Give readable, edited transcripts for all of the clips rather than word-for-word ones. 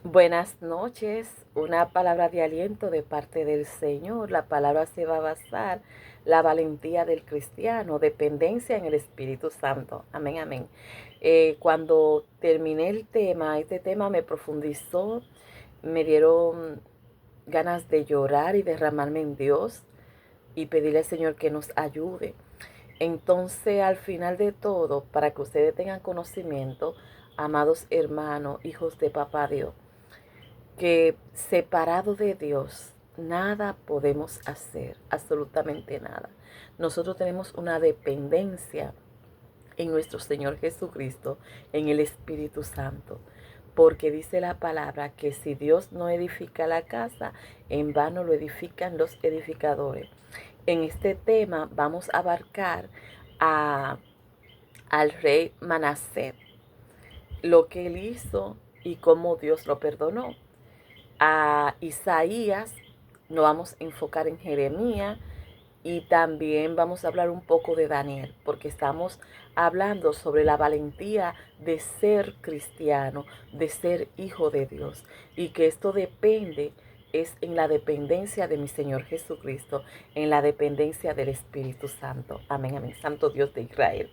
Buenas noches, una palabra de aliento de parte del Señor. La palabra se va a basar la valentía del cristiano, dependencia en el Espíritu Santo. Amén, amén. Cuando terminé este tema me profundizó, me dieron ganas de llorar y derramarme en Dios y pedirle al Señor que nos ayude. Entonces, al final de todo, para que ustedes tengan conocimiento, amados hermanos, hijos de Papá Dios, que separado de Dios, nada podemos hacer, absolutamente nada. Nosotros tenemos una dependencia en nuestro Señor Jesucristo, en el Espíritu Santo, porque dice la palabra que si Dios no edifica la casa, en vano lo edifican los edificadores. En este tema vamos a abarcar a, al rey Manasés, lo que él hizo y cómo Dios lo perdonó. A Isaías, nos vamos a enfocar en Jeremías y también vamos a hablar un poco de Daniel, porque estamos hablando sobre la valentía de ser cristiano, de ser hijo de Dios, y que esto depende, es en la dependencia de mi Señor Jesucristo, en la dependencia del Espíritu Santo. Amén, amén. Santo Dios de Israel.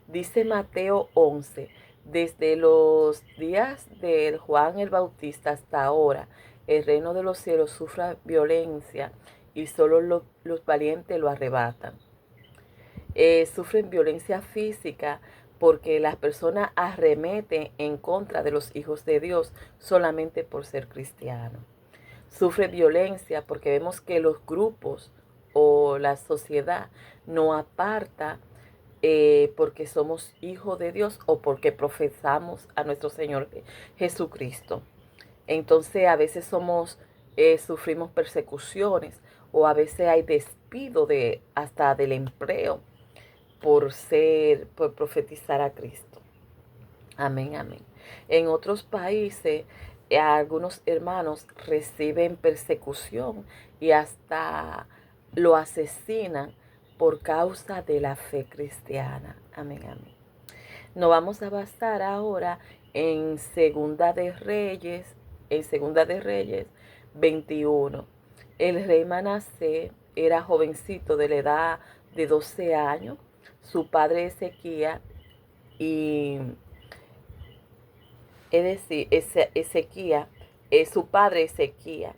Dice Mateo 11, desde los días de Juan el Bautista hasta ahora, el reino de los cielos sufre violencia y solo los valientes lo arrebatan. Sufren violencia física porque las personas arremeten en contra de los hijos de Dios solamente por ser cristianos. Sufre violencia porque vemos que los grupos o la sociedad no aparta porque somos hijos de Dios o porque profesamos a nuestro Señor Jesucristo. Entonces a veces sufrimos persecuciones o a veces hay despido hasta del empleo por profetizar a Cristo. Amén, amén. En otros países, algunos hermanos reciben persecución y hasta lo asesinan por causa de la fe cristiana. Amén, amén. Nos vamos a basar ahora en Segunda de Reyes 21. El rey Manasés era jovencito de la edad de 12 años. Su padre Ezequías y es decir, Ezequías, su padre Ezequías,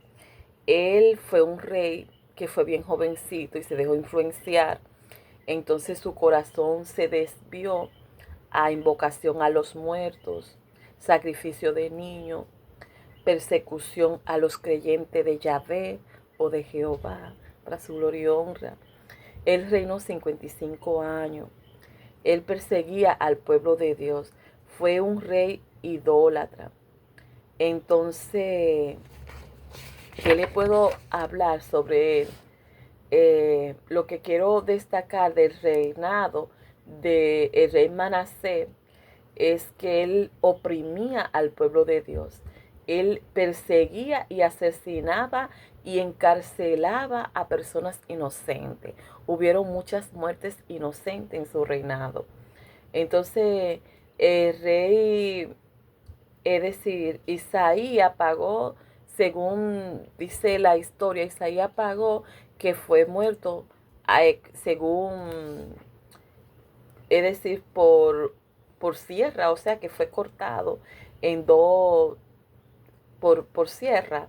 él fue un rey que fue bien jovencito y se dejó influenciar. Entonces su corazón se desvió a invocación a los muertos, sacrificio de niños, persecución a los creyentes de Yahvé o de Jehová, para su gloria y honra. Él reinó 55 años. Él perseguía al pueblo de Dios. Fue un rey idólatra. Entonces, ¿qué le puedo hablar sobre él? Lo que quiero destacar del reinado del rey Manasés es que él oprimía al pueblo de Dios. Él perseguía y asesinaba y encarcelaba a personas inocentes. Hubieron muchas muertes inocentes en su reinado. Entonces, el rey, es decir, Isaías pagó, según dice la historia, Isaías pagó que fue muerto, según, es decir, por sierra, o sea que fue cortado en dos, por sierra.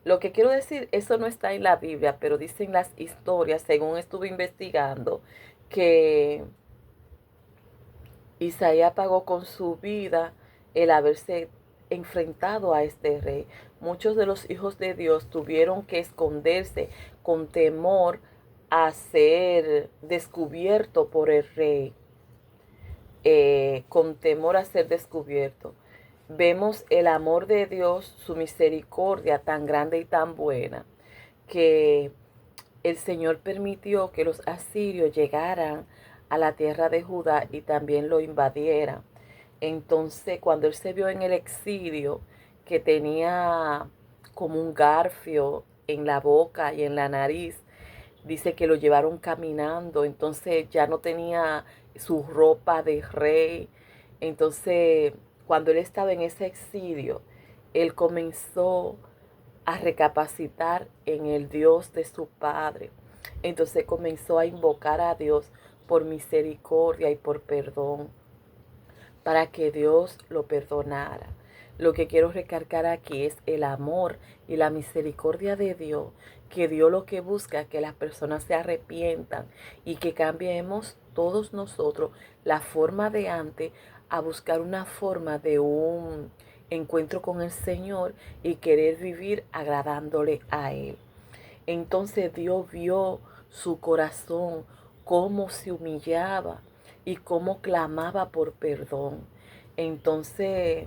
Lo que quiero decir, eso no está en la Biblia, pero dicen las historias, según estuve investigando, que Isaías pagó con su vida el haberse enfrentado a este rey. Muchos de los hijos de Dios tuvieron que esconderse con temor a ser descubierto por el rey, con temor a ser descubierto. Vemos el amor de Dios, su misericordia tan grande y tan buena, que el Señor permitió que los asirios llegaran a la tierra de Judá y también lo invadieran. Entonces, cuando él se vio en el exilio, que tenía como un garfio en la boca y en la nariz, dice que lo llevaron caminando, entonces ya no tenía su ropa de rey. Entonces, cuando él estaba en ese exilio, él comenzó a recapacitar en el Dios de su padre. Entonces comenzó a invocar a Dios por misericordia y por perdón, para que Dios lo perdonara. Lo que quiero recalcar aquí es el amor y la misericordia de Dios, que Dios lo que busca es que las personas se arrepientan y que cambiemos todos nosotros la forma de antes a buscar una forma de un encuentro con el Señor y querer vivir agradándole a Él. Entonces Dios vio su corazón, cómo se humillaba y cómo clamaba por perdón. Entonces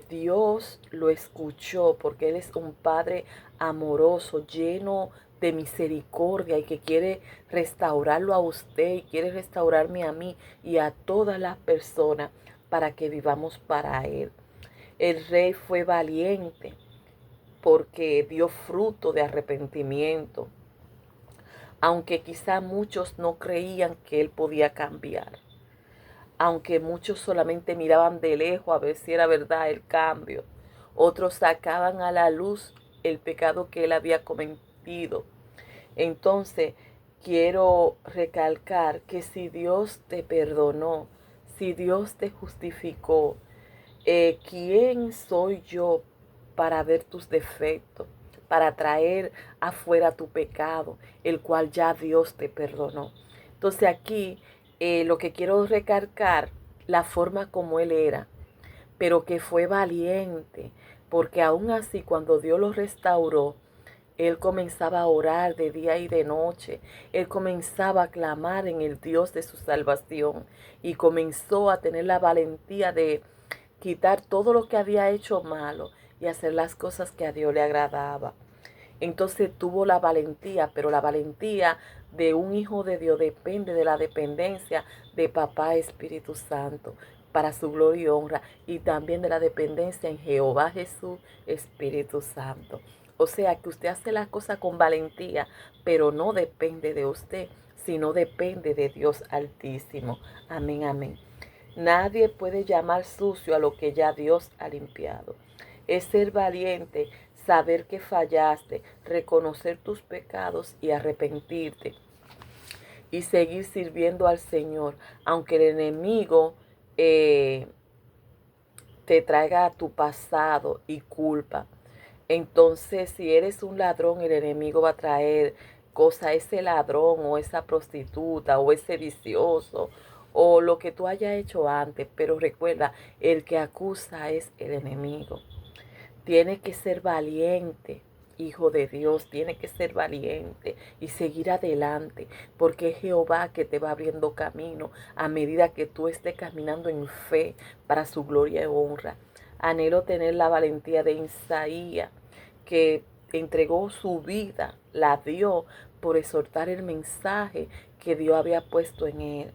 Dios lo escuchó porque Él es un Padre amoroso, lleno de misericordia y que quiere restaurarlo a usted y quiere restaurarme a mí y a todas las personas para que vivamos para Él. El rey fue valiente porque dio fruto de arrepentimiento, aunque quizá muchos no creían que él podía cambiar, aunque muchos solamente miraban de lejos a ver si era verdad el cambio, otros sacaban a la luz el pecado que él había cometido. Entonces, quiero recalcar que si Dios te perdonó, si Dios te justificó, ¿quién soy yo para ver tus defectos, para traer afuera tu pecado, el cual ya Dios te perdonó? Entonces aquí lo que quiero recalcar, la forma como Él era, pero que fue valiente, porque aún así cuando Dios lo restauró, él comenzaba a orar de día y de noche. Él comenzaba a clamar en el Dios de su salvación y comenzó a tener la valentía de quitar todo lo que había hecho malo y hacer las cosas que a Dios le agradaba. Entonces tuvo la valentía, pero la valentía de un hijo de Dios depende de la dependencia de Papá Espíritu Santo para su gloria y honra, y también de la dependencia en Jehová Jesús Espíritu Santo. O sea que usted hace las cosas con valentía, pero no depende de usted, sino depende de Dios Altísimo. Amén, amén. Nadie puede llamar sucio a lo que ya Dios ha limpiado. Es ser valiente, saber que fallaste, reconocer tus pecados y arrepentirte y seguir sirviendo al Señor, aunque el enemigo eh, te traiga a tu pasado y culpa. Entonces, si eres un ladrón, el enemigo va a traer cosas a ese ladrón o esa prostituta o ese vicioso o lo que tú hayas hecho antes. Pero recuerda, el que acusa es el enemigo. Tiene que ser valiente, hijo de Dios, tiene que ser valiente y seguir adelante, porque es Jehová que te va abriendo camino a medida que tú estés caminando en fe para su gloria y honra. Anhelo tener la valentía de Isaías, que entregó su vida, la dio por exhortar el mensaje que Dios había puesto en él.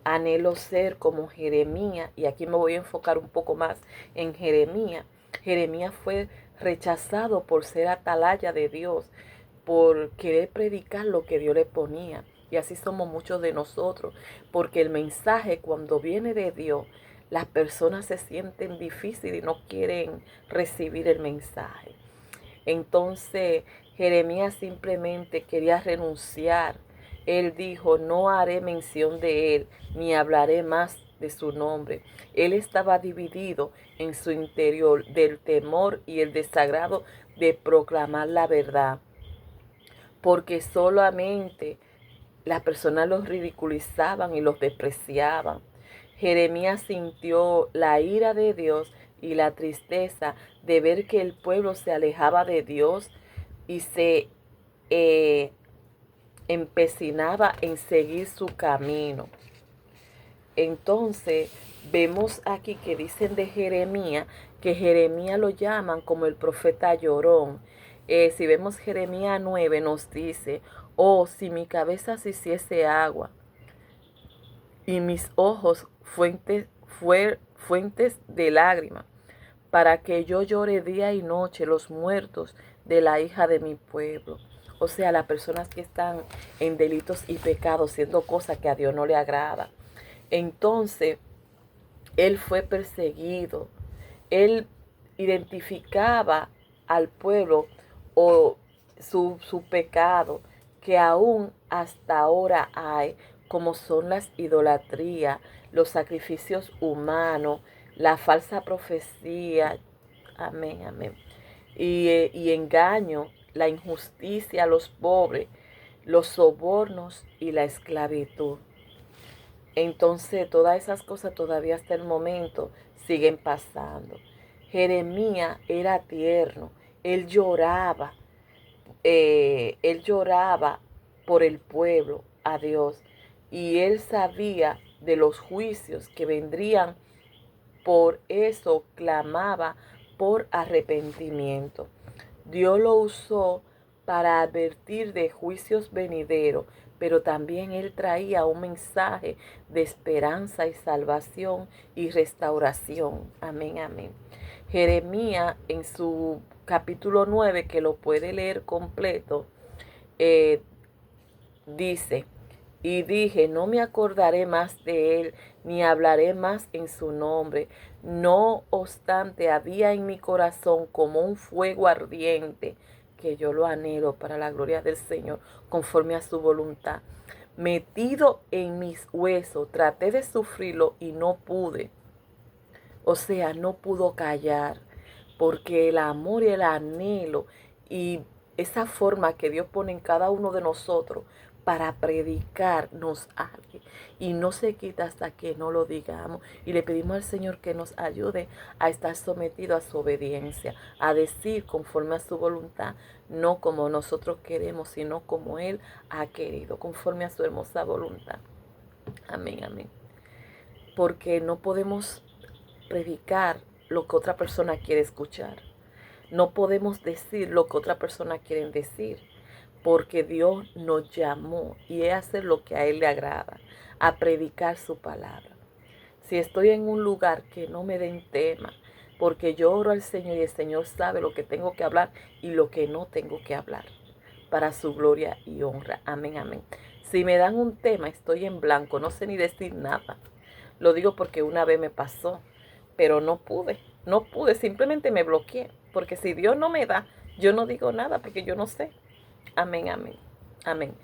Anhelo ser como Jeremías, y aquí me voy a enfocar un poco más en Jeremías. Jeremías fue rechazado por ser atalaya de Dios, por querer predicar lo que Dios le ponía. Y así somos muchos de nosotros, porque el mensaje cuando viene de Dios, las personas se sienten difíciles y no quieren recibir el mensaje. Entonces Jeremías simplemente quería renunciar. Él dijo, no haré mención de él, ni hablaré más de su nombre. Él estaba dividido en su interior del temor y el desagrado de proclamar la verdad, porque solamente las personas los ridiculizaban y los despreciaban. Jeremías sintió la ira de Dios y la tristeza de ver que el pueblo se alejaba de Dios y se eh, empecinaba en seguir su camino. Entonces, vemos aquí que dicen de Jeremías, que Jeremías lo llaman como el profeta llorón. Si vemos Jeremías 9, nos dice, oh, si mi cabeza se hiciese agua y mis ojos fuentes de lágrimas, para que yo llore día y noche los muertos de la hija de mi pueblo. O sea, las personas que están en delitos y pecados, haciendo cosas que a Dios no le agrada. Entonces, él fue perseguido. Él identificaba al pueblo o su pecado que aún hasta ahora hay, como son las idolatrías, los sacrificios humanos, la falsa profecía, amén, amén, y engaño, la injusticia a los pobres, los sobornos y la esclavitud. Entonces todas esas cosas todavía hasta el momento siguen pasando. Jeremías era tierno, él lloraba, él lloraba por el pueblo a Dios y él sabía de los juicios que vendrían, por eso clamaba por arrepentimiento. Dios lo usó para advertir de juicios venideros, pero también él traía un mensaje de esperanza y salvación y restauración. Amén, amén. Jeremías en su capítulo 9, que lo puede leer completo, eh, dice: y dije, no me acordaré más de él, ni hablaré más en su nombre. No obstante, había en mi corazón como un fuego ardiente, que yo lo anhelo para la gloria del Señor, conforme a su voluntad. Metido en mis huesos, traté de sufrirlo y no pude. O sea, no pudo callar, porque el amor y el anhelo y esa forma que Dios pone en cada uno de nosotros para predicar nos arde y no se quita hasta que no lo digamos. Y le pedimos al Señor que nos ayude a estar sometido a su obediencia, a decir conforme a su voluntad, no como nosotros queremos, sino como Él ha querido, conforme a su hermosa voluntad. Amén, amén. Porque no podemos predicar lo que otra persona quiere escuchar. No podemos decir lo que otra persona quiere decir, porque Dios nos llamó y es hacer lo que a Él le agrada, a predicar su palabra. Si estoy en un lugar, que no me den tema, porque yo oro al Señor y el Señor sabe lo que tengo que hablar y lo que no tengo que hablar, para su gloria y honra. Amén, amén. Si me dan un tema, estoy en blanco, no sé ni decir nada. Lo digo porque una vez me pasó, pero no pude, simplemente me bloqueé, porque si Dios no me da, yo no digo nada porque yo no sé. Amén, amén, amén.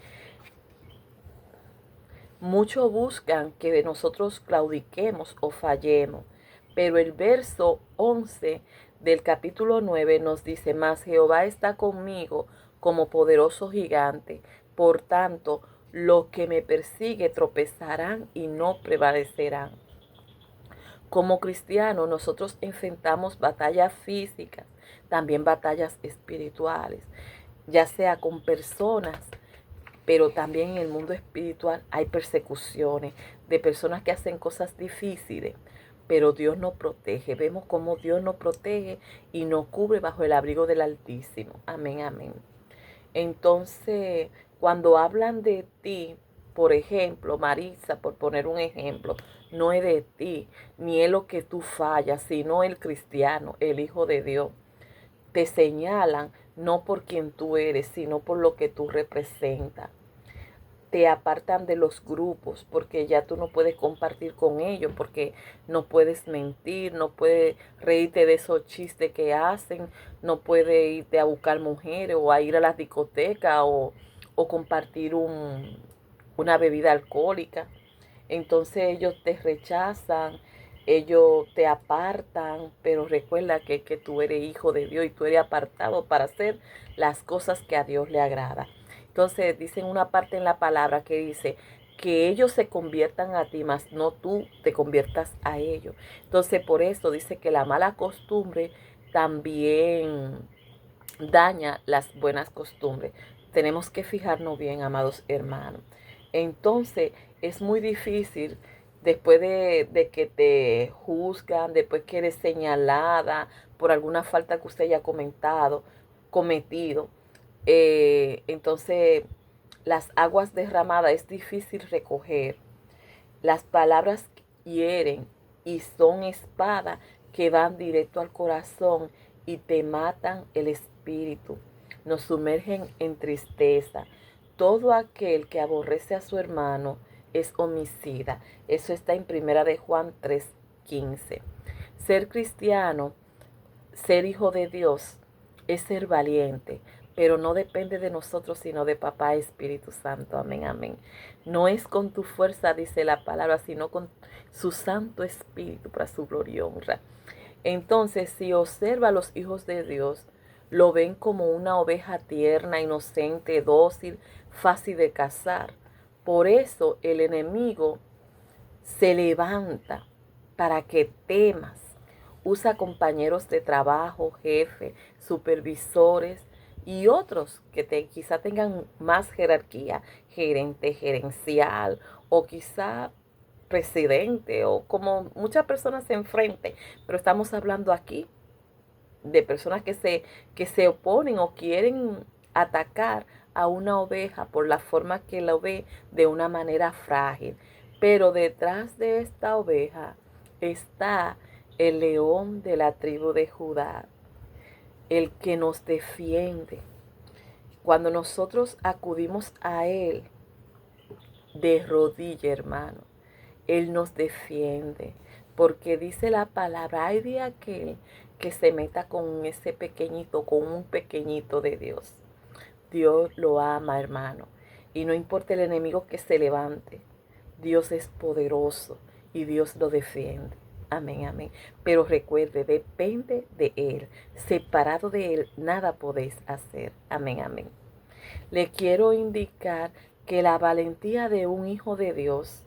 Muchos buscan que nosotros claudiquemos o fallemos, pero el verso 11 del capítulo 9 nos dice: mas Jehová está conmigo como poderoso gigante, por tanto, los que me persiguen tropezarán y no prevalecerán. Como cristianos, nosotros enfrentamos batallas físicas, también batallas espirituales, ya sea con personas, pero también en el mundo espiritual hay persecuciones de personas que hacen cosas difíciles, pero Dios nos protege. Vemos cómo Dios nos protege y nos cubre bajo el abrigo del Altísimo. Amén, amén. Entonces, cuando hablan de ti, por ejemplo, Marisa, por poner un ejemplo, no es de ti, ni es lo que tú fallas, sino el cristiano, el Hijo de Dios. Te señalan no por quien tú eres, sino por lo que tú representas. Te apartan de los grupos porque ya tú no puedes compartir con ellos, porque no puedes mentir, no puedes reírte de esos chistes que hacen, no puedes irte a buscar mujeres o a ir a las discotecas o compartir una bebida alcohólica. Entonces ellos te rechazan, ellos te apartan, pero recuerda que tú eres hijo de Dios y tú eres apartado para hacer las cosas que a Dios le agrada. Entonces dicen una parte en la palabra que dice que ellos se conviertan a ti, mas no tú te conviertas a ellos. Entonces por eso dice que la mala costumbre también daña las buenas costumbres. Tenemos que fijarnos bien, amados hermanos. Entonces es muy difícil, después de que te juzgan, después que eres señalada por alguna falta que usted haya cometido, entonces las aguas derramadas es difícil recoger. Las palabras hieren y son espada que van directo al corazón y te matan el espíritu. Nos sumergen en tristeza. Todo aquel que aborrece a su hermano es homicida. Eso está en Primera de Juan 3:15. Ser cristiano ser hijo de Dios es ser valiente, pero no depende de nosotros, sino de Papá Espíritu Santo. Amén, amén. No es con tu fuerza, dice la palabra, sino con su Santo Espíritu para su gloria y honra. Entonces, si observa a los hijos de Dios, lo ven como una oveja tierna, inocente, dócil, fácil de cazar. Por eso el enemigo se levanta para que temas. Usa compañeros de trabajo, jefe, supervisores y otros que quizá tengan más jerarquía, gerente, gerencial o quizá presidente o como muchas personas se enfrenten. Pero estamos hablando aquí de personas que se oponen o quieren atacar a una oveja por la forma que la ve de una manera frágil. Pero detrás de esta oveja está el león de la tribu de Judá, el que nos defiende. Cuando nosotros acudimos a Él de rodilla, hermano, Él nos defiende. Porque dice la palabra, hay de aquel que se meta con ese pequeñito, con un pequeñito de Dios. Dios lo ama, hermano. Y no importa el enemigo que se levante, Dios es poderoso y Dios lo defiende. Amén, amén. Pero recuerde, depende de Él. Separado de Él, nada podéis hacer. Amén, amén. Le quiero indicar que la valentía de un hijo de Dios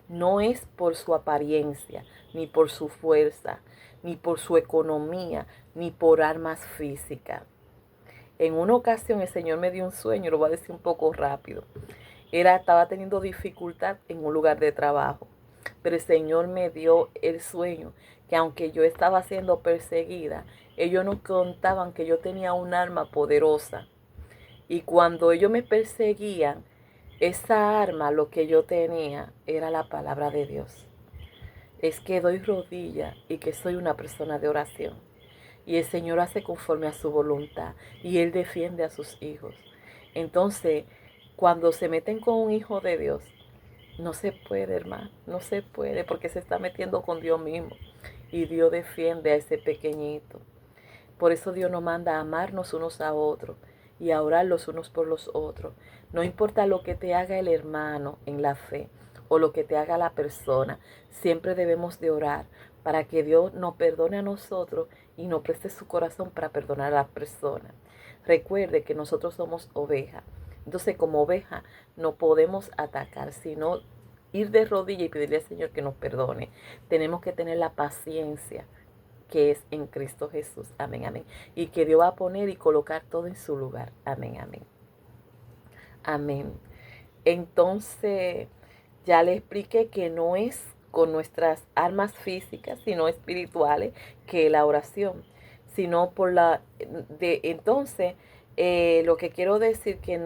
no es por su apariencia, ni por su fuerza, ni por su economía, ni por armas físicas. En una ocasión el Señor me dio un sueño, lo voy a decir un poco rápido. Estaba teniendo dificultad en un lugar de trabajo, pero el Señor me dio el sueño que aunque yo estaba siendo perseguida, ellos no contaban que yo tenía un arma poderosa. Y cuando ellos me perseguían, esa arma, lo que yo tenía, era la palabra de Dios. Es que doy rodilla y que soy una persona de oración. Y el Señor hace conforme a su voluntad y Él defiende a sus hijos. Entonces, cuando se meten con un hijo de Dios, no se puede, hermano, no se puede porque se está metiendo con Dios mismo. Y Dios defiende a ese pequeñito. Por eso Dios nos manda a amarnos unos a otros y a orar los unos por los otros. No importa lo que te haga el hermano en la fe o lo que te haga la persona, siempre debemos de orar para que Dios nos perdone a nosotros y nos preste su corazón para perdonar a las personas. Recuerde que nosotros somos ovejas. Entonces, como oveja, no podemos atacar, sino ir de rodillas y pedirle al Señor que nos perdone. Tenemos que tener la paciencia que es en Cristo Jesús. Amén, amén. Y que Dios va a poner y colocar todo en su lugar. Amén, amén. Amén. Entonces, ya le expliqué que no es con nuestras armas físicas, sino espirituales, que la oración, sino por la de entonces lo que quiero decir que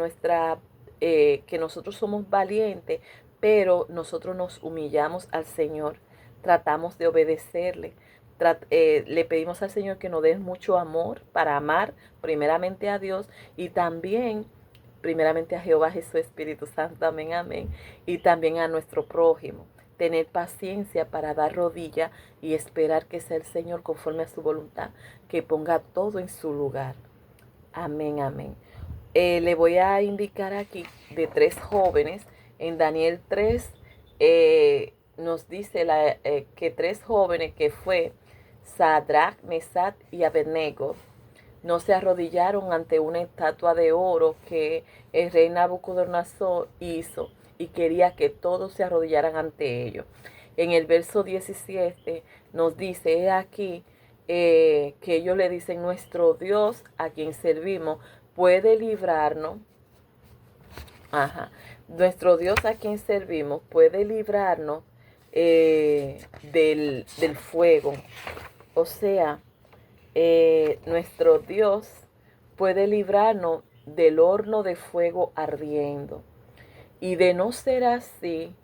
que nosotros somos valientes, pero nosotros nos humillamos al Señor, tratamos de obedecerle. Le pedimos al Señor que nos dé mucho amor para amar primeramente a Dios y también primeramente a Jehová Jesús Espíritu Santo, amén, amén, y también a nuestro prójimo. Tener paciencia para dar rodilla y esperar que sea el Señor conforme a su voluntad, que ponga todo en su lugar. Amén, amén. Le voy a indicar aquí de 3 jóvenes. En Daniel 3 nos dice que 3 jóvenes que fue Sadrach, Mesach y Abednego no se arrodillaron ante una estatua de oro que el rey Nabucodonosor hizo y quería que todos se arrodillaran ante ellos. En el verso 17 nos dice, he aquí que ellos le dicen, nuestro Dios a quien servimos puede librarnos. Ajá. Nuestro Dios a quien servimos puede librarnos del fuego. O sea, nuestro Dios puede librarnos del horno de fuego ardiendo. Y de no ser así,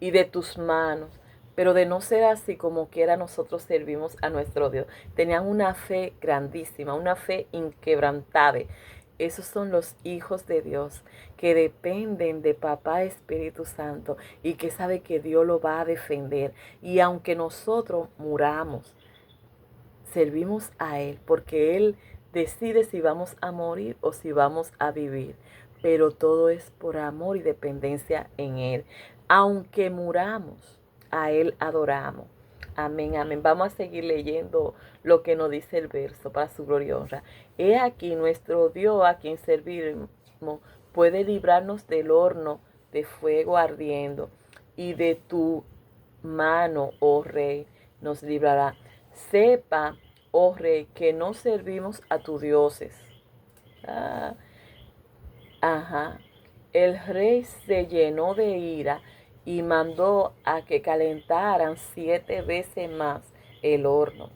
y de tus manos, pero de no ser así como quiera nosotros servimos a nuestro Dios. Tenían una fe grandísima, una fe inquebrantable. Esos son los hijos de Dios que dependen de Papá Espíritu Santo y que sabe que Dios lo va a defender. Y aunque nosotros muramos, servimos a Él, porque Él decide si vamos a morir o si vamos a vivir. Pero todo es por amor y dependencia en Él. Aunque muramos, a Él adoramos. Amén, amén. Vamos a seguir leyendo lo que nos dice el verso para su gloria y honra. He aquí nuestro Dios a quien servimos puede librarnos del horno de fuego ardiendo, y de tu mano, oh Rey, nos librará. Sepa, oh Rey, que no servimos a tus dioses. Ah, ajá. El rey se llenó de ira y mandó a que calentaran 7 veces más el horno,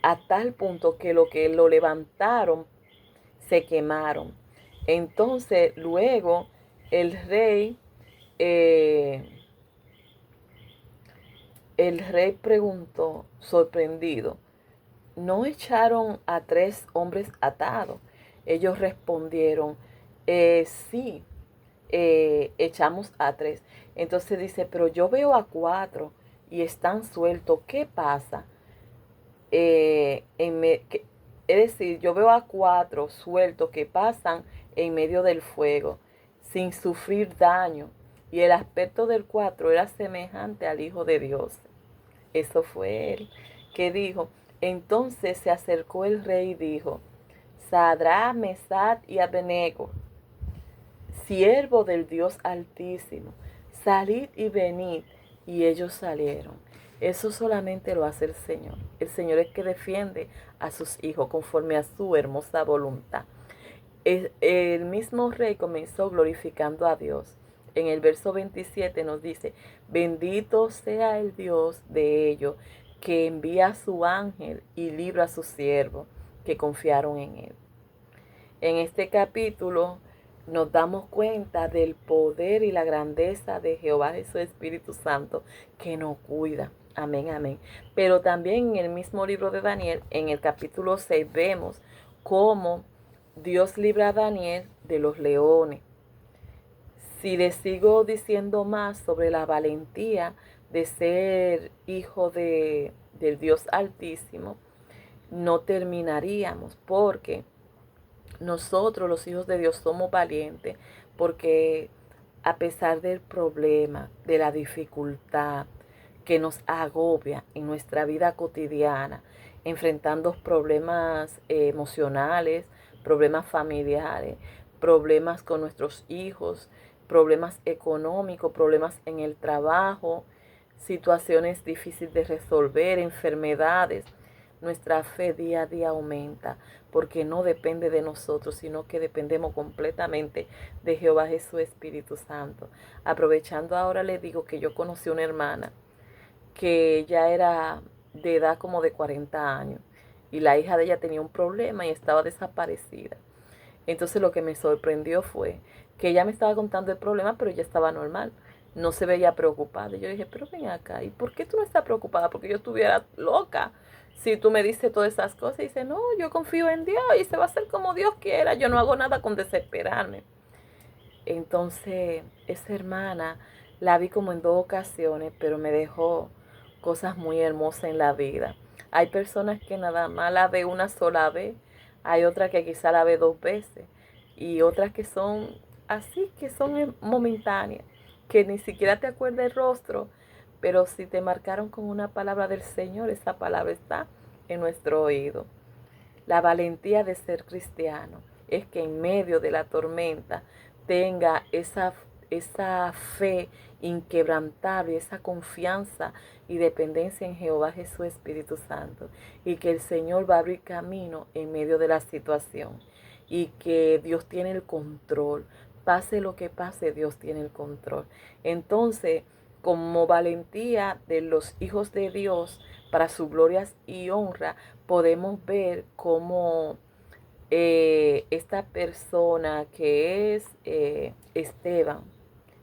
a tal punto que lo que lo levantaron se quemaron. Entonces luego el rey, eh, el rey preguntó, sorprendido, ¿no echaron a 3 hombres atados? Ellos respondieron, sí, echamos a 3. Entonces dice, pero yo veo a 4 y están sueltos. ¿Qué pasa? Es decir, yo veo a 4 sueltos que pasan en medio del fuego sin sufrir daño. Y el aspecto del 4 era semejante al Hijo de Dios. Eso fue él que dijo. Entonces se acercó el rey y dijo, Sadrach, Mesach y Abednego, siervo del Dios Altísimo, salid y venid. Y ellos salieron. Eso solamente lo hace el Señor. El Señor es que defiende a sus hijos conforme a su hermosa voluntad. El mismo rey comenzó glorificando a Dios. En el verso 27 nos dice, bendito sea el Dios de ellos, que envía a su ángel y libra a sus siervos que confiaron en él. En este capítulo nos damos cuenta del poder y la grandeza de Jehová Jesús Espíritu Santo que nos cuida. Amén, amén. Pero también en el mismo libro de Daniel, en el capítulo 6, vemos cómo Dios libra a Daniel de los leones. Si le sigo diciendo más sobre la valentía de ser hijo del Dios Altísimo, no terminaríamos, porque nosotros los hijos de Dios somos valientes, porque a pesar del problema, de la dificultad que nos agobia en nuestra vida cotidiana, enfrentando problemas emocionales, problemas familiares, problemas con nuestros hijos, problemas económicos, problemas en el trabajo, situaciones difíciles de resolver, enfermedades, nuestra fe día a día aumenta, porque no depende de nosotros, sino que dependemos completamente de Jehová Jesús Espíritu Santo. Aprovechando ahora, le digo que yo conocí una hermana que ya era de edad como de 40 años, y la hija de ella tenía un problema y estaba desaparecida. Entonces lo que me sorprendió fue que ella me estaba contando el problema, pero ella estaba normal, no se veía preocupada. Y yo dije, pero ven acá, ¿y por qué tú no estás preocupada? Porque yo estuviera loca si tú me dices todas esas cosas. Y dice, no, yo confío en Dios y se va a hacer como Dios quiera, yo no hago nada con desesperarme. Entonces esa hermana la vi como en 2 ocasiones, pero me dejó cosas muy hermosas en la vida. Hay personas que nada más la ve una sola vez, hay otras que quizá la ve 2 veces, y otras que son así, que son momentáneas, que ni siquiera te acuerdas el rostro, pero si te marcaron con una palabra del Señor, esa palabra está en nuestro oído. La valentía de ser cristiano es que en medio de la tormenta tenga esa fe inquebrantable, esa confianza y dependencia en Jehová Jesús Espíritu Santo, y que el Señor va a abrir camino en medio de la situación, y que Dios tiene el control. Pase lo que pase, Dios tiene el control. Entonces, como valentía de los hijos de Dios para su gloria y honra, podemos ver cómo esta persona que es Esteban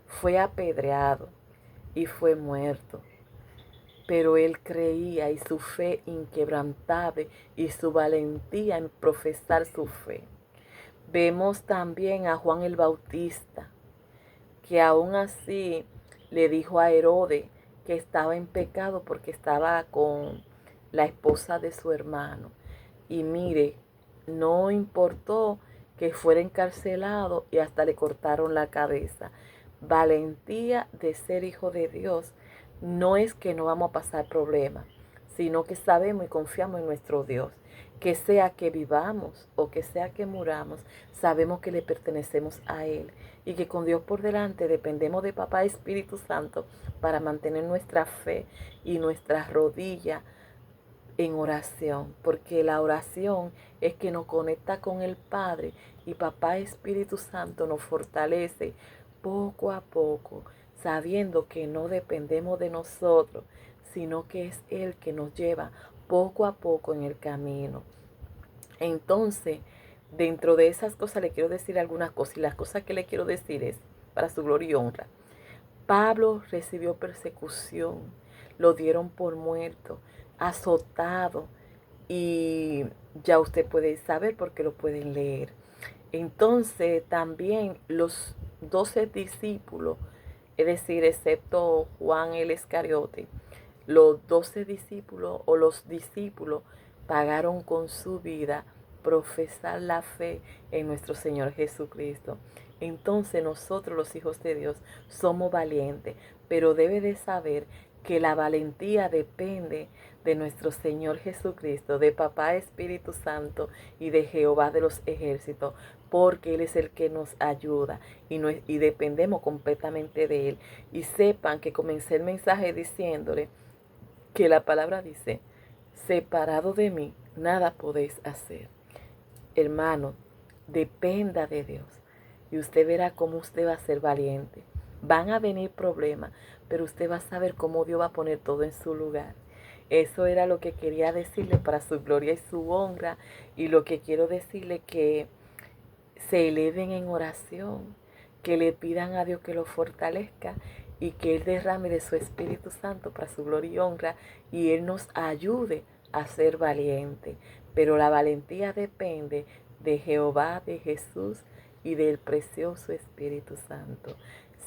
fue apedreado y fue muerto. Pero él creía, y su fe inquebrantable y su valentía en profesar su fe. Vemos también a Juan el Bautista, que aún así le dijo a Herodes que estaba en pecado porque estaba con la esposa de su hermano. Y mire, no importó que fuera encarcelado y hasta le cortaron la cabeza. Valentía de ser hijo de Dios no es que no vamos a pasar problemas, sino que sabemos y confiamos en nuestro Dios. Que sea que vivamos o que sea que muramos, sabemos que le pertenecemos a Él y que con Dios por delante dependemos de Papá Espíritu Santo para mantener nuestra fe y nuestra rodilla en oración, porque la oración es que nos conecta con el Padre y Papá Espíritu Santo nos fortalece poco a poco, sabiendo que no dependemos de nosotros, sino que es Él que nos lleva poco a poco en el camino. Entonces, dentro de esas cosas le quiero decir algunas cosas, y las cosas que le quiero decir es para su gloria y honra. Pablo recibió persecución, lo dieron por muerto, azotado, y ya usted puede saber porque lo pueden leer. Entonces también los 12 discípulos, es decir, excepto Juan el Iscariote, los 12 discípulos o los discípulos pagaron con su vida profesar la fe en nuestro Señor Jesucristo. Entonces nosotros los hijos de Dios somos valientes, pero debe de saber que la valentía depende de nuestro Señor Jesucristo, de Papá Espíritu Santo y de Jehová de los ejércitos, porque Él es el que nos ayuda y dependemos completamente de Él. Y sepan que comencé el mensaje diciéndole que la palabra dice, separado de mí, nada podéis hacer. Hermano, dependa de Dios y usted verá cómo usted va a ser valiente. Van a venir problemas, pero usted va a saber cómo Dios va a poner todo en su lugar. Eso era lo que quería decirle para su gloria y su honra, y lo que quiero decirle que se eleven en oración, que le pidan a Dios que lo fortalezca y que Él derrame de su Espíritu Santo para su gloria y honra, y Él nos ayude a ser valientes. Pero la valentía depende de Jehová, de Jesús y del precioso Espíritu Santo.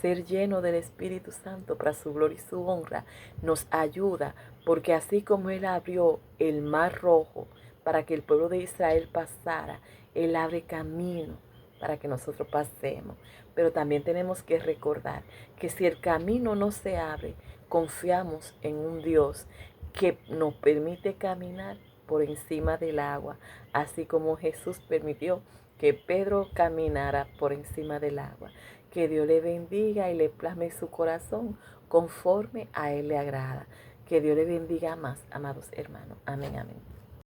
Ser lleno del Espíritu Santo para su gloria y su honra nos ayuda, porque así como Él abrió el mar rojo para que el pueblo de Israel pasara, Él abre camino para que nosotros pasemos. Pero también tenemos que recordar que si el camino no se abre, confiamos en un Dios que nos permite caminar por encima del agua, así como Jesús permitió que Pedro caminara por encima del agua. Que Dios le bendiga y le plasme su corazón conforme a Él le agrada. Que Dios le bendiga más, amados hermanos. Amén, amén.